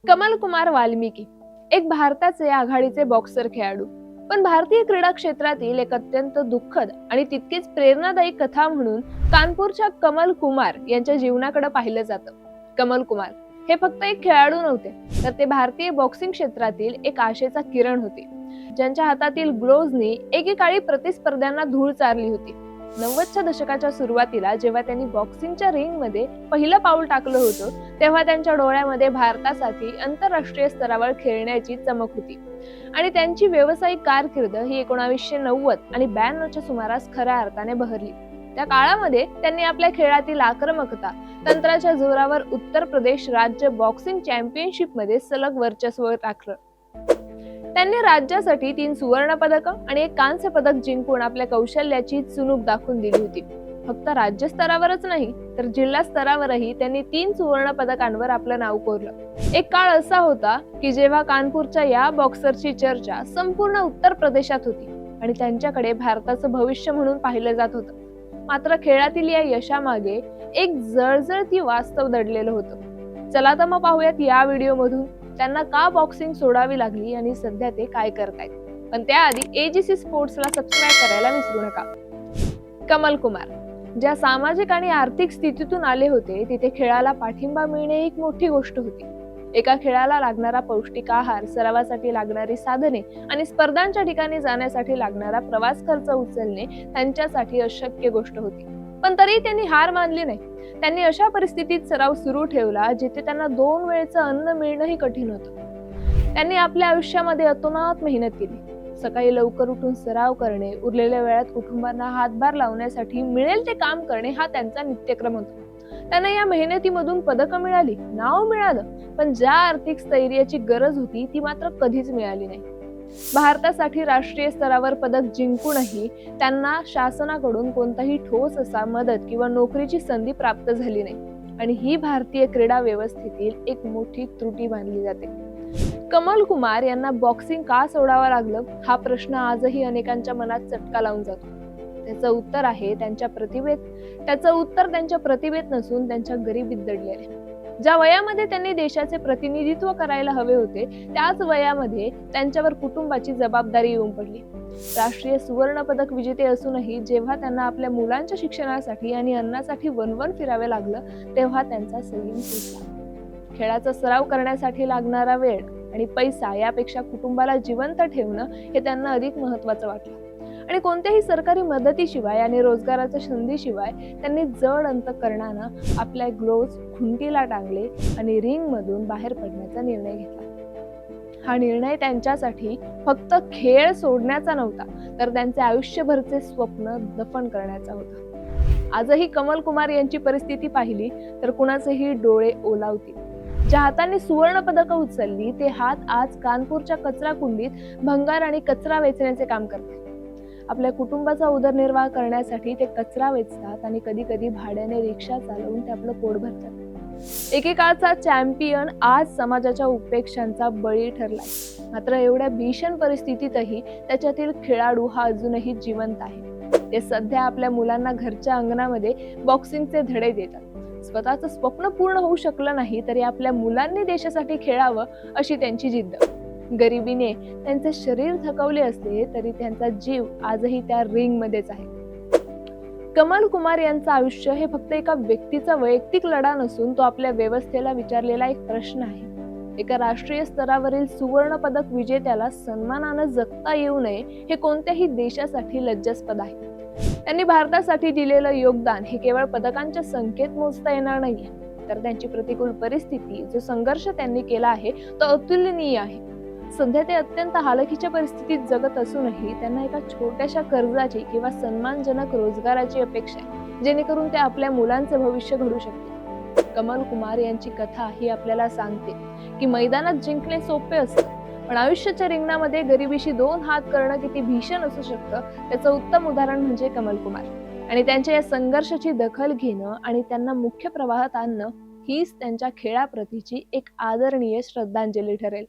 कमल कुमार वाल्मिकी एक भारताचे आघाडीचे बॉक्सर खेळाडू, पण भारतीय क्रीडा क्षेत्रातील एक अत्यंत दुःखद आणि तितकीच प्रेरणादायी कथा म्हणून कानपूरच्या कमल कुमार यांच्या जीवनाकडे पाहिलं जातं. कमल कुमार हे फक्त एक खेळाडू नव्हते, तर ते भारतीय बॉक्सिंग क्षेत्रातील एक आशेचा किरण होते, ज्यांच्या हातातील ग्लोव्हजनी एकेकाळी प्रतिस्पर्ध्यांना धूळ चारली होती. 90च्या दशकाच्या सुरुवातीला जेव्हा त्यांनी बॉक्सिंगच्या रिंग मध्ये पहिलं पाऊल टाकलं होतं, तेव्हा त्यांच्या डोळ्यामध्ये भारतासाठी आंतरराष्ट्रीय स्तरावर खेळण्याची चमक होती आणि त्यांची व्यावसायिक कारकीर्द ही 1990 आणि 92च्या सुमारास खऱ्या अर्थाने बहरली. त्या काळामध्ये त्यांनी आपल्या खेळातील आक्रमकता, तंत्राच्या जोरावर उत्तर प्रदेश राज्य बॉक्सिंग चॅम्पियनशिप मध्ये सलग वर्चस्व राखलं. त्यांनी राज्यासाठी 3 सुवर्ण पदक आणि 1 कांस्य पदक जिंकून आपल्या कौशल्याची चुणूक दाखवून दिली होती. फक्त राज्य स्तरावरच नाही, तर जिल्हा स्तरावरही त्यांनी 3 सुवर्ण पदकांवर आपलं नाव कोरलं. एक काळ असा होता की जेव्हा कानपूरच्या या बॉक्सरची चर्चा संपूर्ण उत्तर प्रदेशात होती आणि त्यांच्याकडे भारताचं भविष्य म्हणून पाहिलं जात होतं. मात्र खेळातील या यशामागे एक जळजळती वास्तव दडलेलं होतं. चला तर मग पाहूयात या व्हिडिओ मधून त्यांना का बॉक्सिंग सोडावी लागली आणि सध्या ते काय करतायत. पण त्याआधी AGC स्पोर्ट्सला सबस्क्राईब करायला विसरू नका. कमल कुमार ज्या सामाजिक आणि आर्थिक स्थितीतून आले होते, तिथे खेळाला पाठिंबा मिळणे एक मोठी गोष्ट होती. एका खेळाला लागणारा पौष्टिक आहार, सरावासाठी लागणारी साधने आणि स्पर्धांच्या ठिकाणी जाण्यासाठी लागणारा प्रवास खर्च उचलणे त्यांच्यासाठी अशक्य गोष्ट होती. पण तरी त्यांनी हार मानली नाही. त्यांनी अशा परिस्थितीत सराव सुरू ठेवला जिथे त्यांना 2 वेळचं अन्न मिळणंही कठीण होतं. त्यांनी आपल्या आयुष्यामध्ये अतोनात मेहनत केली. सकाळी लवकर उठून सराव करणे, उरलेल्या वेळात कुटुंबांना हातभार लावण्यासाठी मिळेल ते काम करणे हा त्यांचा नित्यक्रम होता. त्यांना या मेहनतीमधून पदकं मिळाली, नाव मिळालं, पण ज्या आर्थिक स्थैर्याची गरज होती ती मात्र कधीच मिळाली नाही. भारतासाठी राष्ट्रीय स्तरावर पदक जिंकूनही त्यांना शासनाकडून कोणताही ठोस असा मदत किंवा नोकरीची संधी प्राप्त झाली नाही आणि ही भारतीय क्रीडा व्यवस्थेतील एक मोठी त्रुटी मानली जाते. कमल कुमार यांना बॉक्सिंग का सोडावं लागलं हा प्रश्न आजही अनेकांच्या मनात चटका लावून जातो. त्याचं उत्तर त्यांच्या प्रतिभेत नसून त्यांच्या गरिबीत दडलेले. ज्या वयामध्ये त्यांनी देशाचे प्रतिनिधित्व करायला हवे होते, त्याच वयामध्ये त्यांच्यावर कुटुंबाची जबाबदारी येऊन पडली. राष्ट्रीय सुवर्ण पदक विजेते असूनही जेव्हा त्यांना आपल्या मुलांच्या शिक्षणासाठी आणि अन्नासाठी वणवण फिरावे लागलं, तेव्हा त्यांचा संयम सुटला. खेळाचा सराव करण्यासाठी लागणारा वेळ आणि पैसा यापेक्षा कुटुंबाला जिवंत ठेवणं हे त्यांना अधिक महत्वाचं वाटलं आणि कोणत्याही सरकारी मदतीशिवाय आणि रोजगाराच्या संधीशिवाय त्यांनी जड अंतःकरणानं आपल्या ग्लोव्ज खुंटीला टांगले आणि रिंग मधून बाहेर पडण्याचा निर्णय घेतला. हा निर्णय त्यांच्यासाठी फक्त खेळ सोडण्याचा नव्हता, तर त्यांचे आयुष्यभरचे स्वप्न दफन करण्याचा होता. आजही कमल कुमार यांची परिस्थिती पाहिली तर कुणाचेही डोळे ओलावतील. ज्या हातांनी सुवर्ण पदकं उचलली ते हात आज कानपूरच्या कचरा कुंडीत भंगार आणि कचरा वेचण्याचे काम करतात. आपल्या कुटुंबाचा उदरनिर्वाह करण्यासाठी ते कचरा वेचतात आणि कधी कधी भाड्याने रिक्षा चालवून ते आपलं पोट भरतात. एकेकाळचा चॅम्पियन आज समाजाच्या उपेक्षांचा बळी ठरलाय. मात्र एवढ्या भीषण परिस्थितीतही त्याच्यातील खेळाडू हा अजूनही जिवंत आहे. ते सध्या आपल्या मुलांना घरच्या अंगणामध्ये बॉक्सिंगचे धडे देतात. स्वतःचं स्वप्न पूर्ण होऊ शकलं नाही तरी आपल्या मुलांनी देशासाठी खेळावं अशी त्यांची जिद्द. गरिबीने त्यांचे शरीर थकवले असले तरी त्यांचा जीव आजही त्या रिंग मध्येच आहे. कमल कुमार यांचं आयुष्य हे फक्त एका व्यक्तीचा वैयक्तिक लढा नसून तो आपल्या व्यवस्थेला विचारलेला एक प्रश्न आहे. एका राष्ट्रीय स्तरावरील सुवर्ण पदक विजेत्याला सन्मानानं जगता येऊ नये हे कोणत्याही देशासाठी लज्जास्पद आहे. त्यांनी भारतासाठी दिलेलं योगदान हे केवळ पदकांच्या संख्येत मोजता येणार नाहीये, तर त्यांची प्रतिकूल परिस्थिती, जो संघर्ष त्यांनी केला आहे तो अतुलनीय आहे. सध्या ते अत्यंत हालखीच्या परिस्थितीत जगत असूनही त्यांना एका छोट्याशा कर्जाची किंवा सन्मानजनक रोजगाराची अपेक्षा आहे, जेणेकरून ते आपल्या मुलांचे भविष्य घडू शकतील. कमल कुमार यांची कथा ही आपल्याला सांगते की मैदानात जिंकणे सोपे असतं, पण आयुष्याच्या रिंगणामध्ये गरिबीशी 2 हात करणं किती भीषण असू शकतं त्याचं उत्तम उदाहरण म्हणजे कमल कुमार. आणि त्यांच्या या संघर्षाची दखल घेणं आणि त्यांना मुख्य प्रवाहात आणणं हीच त्यांच्या खेळाप्रतीची एक आदरणीय श्रद्धांजली ठरेल.